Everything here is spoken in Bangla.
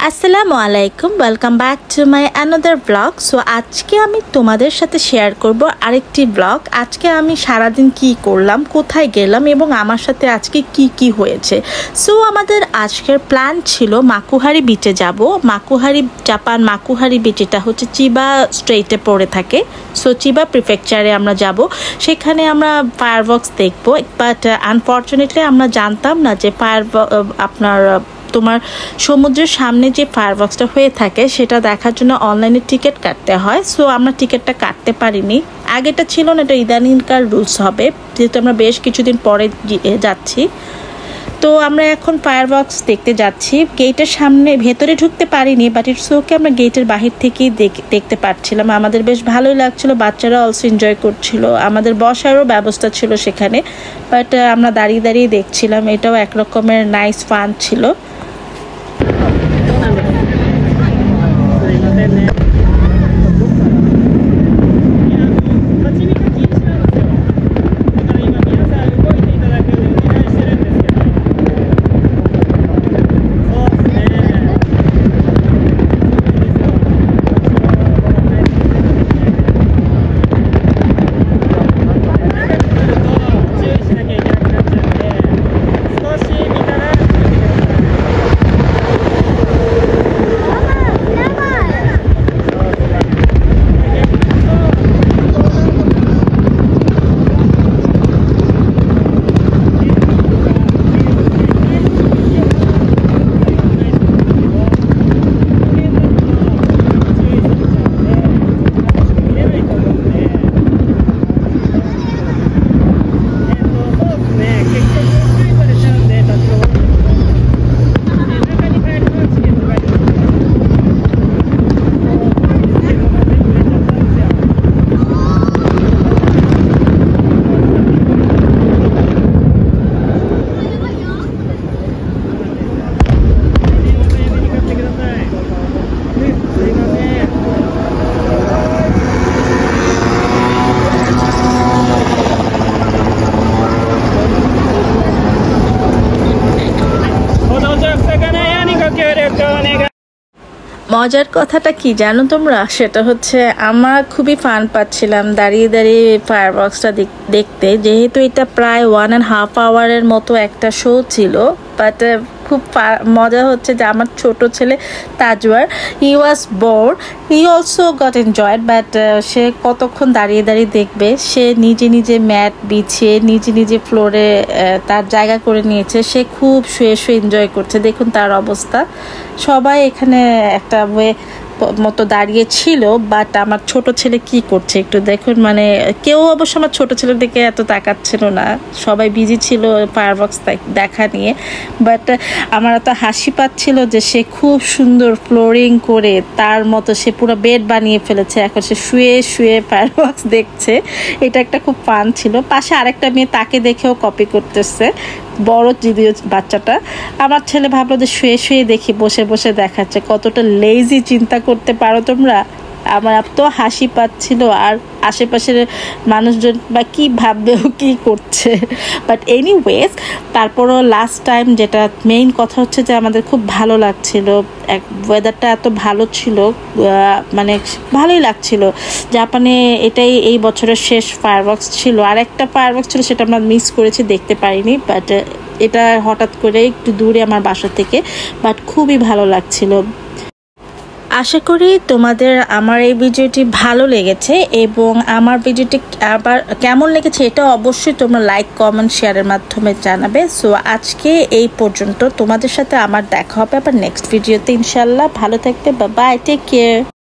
আসসালামু আলাইকুম, welcome back to my another blog. So আজকে আমি তোমাদের সাথে শেয়ার করব আরেকটি ব্লগ। আজকে আমি সারাদিন কি করলাম, কোথায় গেলাম এবং আমার সাথে আজকে কি হয়েছে। সো আমাদের আজকের প্ল্যান ছিল মাকুহারি বিচে যাব। জাপান মাকুহারি বিচ, এটা হচ্ছে চিবা স্ট্রেটে পড়ে থাকে। সো চিবা প্রিফেকচারে আমরা যাব, সেখানে আমরা ফায়ারওয়ার্কস দেখব। বাট আনফর্চুনেটলি আমরা জানতাম না যে তোমার সমুদ্রের সামনে যে ফায়ারওয়ার্কসটা হয়ে থাকে সেটা দেখার জন্য অনলাইনে টিকিট কাটতে হয়। সো আমরা টিকিটটা কাটতে পারিনি। আগেটা ছিল না, এটা ইদানিংকার রুলস হবে, যেহেতু আমরা বেশ কিছুদিন পরে যাচ্ছি। তো আমরা এখন ফায়ারওয়ার্কস দেখতে যাচ্ছি। গেটের সামনে ভেতরে ঢুকতে পারিনি, বাট ইটস ওকে, আমরা গেটের বাহির থেকেই দেখতে পাচ্ছিলাম। আমাদের বেশ ভালোই লাগছিল, বাচ্চারা অলসো এনজয় করছিল। আমাদের বসারও ব্যবস্থা ছিল সেখানে, বাট আমরা দাঁড়িয়ে দাঁড়িয়ে দেখছিলাম। এটাও একরকমের নাইস ফান ছিল। মজার কথাটা কি জানো তোমরা, সেটা হচ্ছে আমরা খুবই ফান পাচ্ছিলাম দাঁড়িয়ে দাঁড়িয়ে ফায়ারওয়ার্কসটা দেখতে। যেহেতু এটা প্রায় 1.5 আওয়ারের মতো একটা শো ছিল, বাট খুব মজা হচ্ছে যে আমার ছোট ছেলে Tajwar, he was bore, he also got enjoyed. But সে কতক্ষণ দাঁড়িয়ে দাঁড়িয়ে দেখবে। সে নিজে নিজে ম্যাট বিছিয়ে নিজে ফ্লোরে তার জায়গা করে নিয়েছে। সে খুব শুয়ে এনজয় করছে। দেখুন তার অবস্থা। সবাই এখানে একটা মতো দাঁড়িয়ে ছিল, বাট আমার ছোট ছেলে কি করছে একটু দেখুন। মানে কেউ অবশ্য আমার ছোট ছেলের দিকে এত তাকাচ্ছিল না, সবাই বিজি ছিল ফায়ারওয়ার্কস দেখা নিয়ে। বাট আমার এত হাসি পাচ্ছিল যে সে খুব সুন্দর ফ্লোরিং করে তার মতো সে পুরো বেড বানিয়ে ফেলেছে। এখন সে শুয়ে ফায়ারওয়ার্কস দেখছে। এটা একটা খুব ফান ছিল। পাশে আরেকটা মেয়ে তাকে দেখেও কপি করতেছে, বড় যদিও বাচ্চাটা। আমার ছেলে ভাবলো যে শুয়ে দেখি, বসে দেখাচ্ছে। কতটা লেজি চিন্তা করতে পারো তোমরা। আমার এত হাসি পাচ্ছিল, আর আশেপাশের মানুষজন বা কি ভাববে ও কি করছে। বাট এনিওয়েজ, তারপরও লাস্ট টাইম যেটা মেইন কথা হচ্ছে যে আমাদের খুব ভালো লাগছিল। ওয়েদারটা এত ভালো ছিল, মানে ভালোই লাগছিল। জাপানে এটাই এই বছরের শেষ ফায়ারওয়ার্কস ছিল। আর একটা ফায়ারওয়ার্কস ছিল, সেটা আমরা মিস করেছি, দেখতে পারিনি। বাট এটা হঠাৎ করে একটু দূরে আমার বাসা থেকে, বাট খুবই ভালো লাগছিল। আশা করি তোমাদের আমার এই ভিডিওটি ভালো লেগেছে, এবং আমার ভিডিওটি আবার কেমন লেগেছে এটা অবশ্যই তোমরা লাইক, কমেন্ট, শেয়ারের মাধ্যমে জানাবে। সো আজকে এই পর্যন্ত। তোমাদের সাথে আমার দেখা হবে আবার নেক্সট ভিডিওতে ইনশাল্লাহ। ভালো থাকবে, বাই, টেক কেয়ার।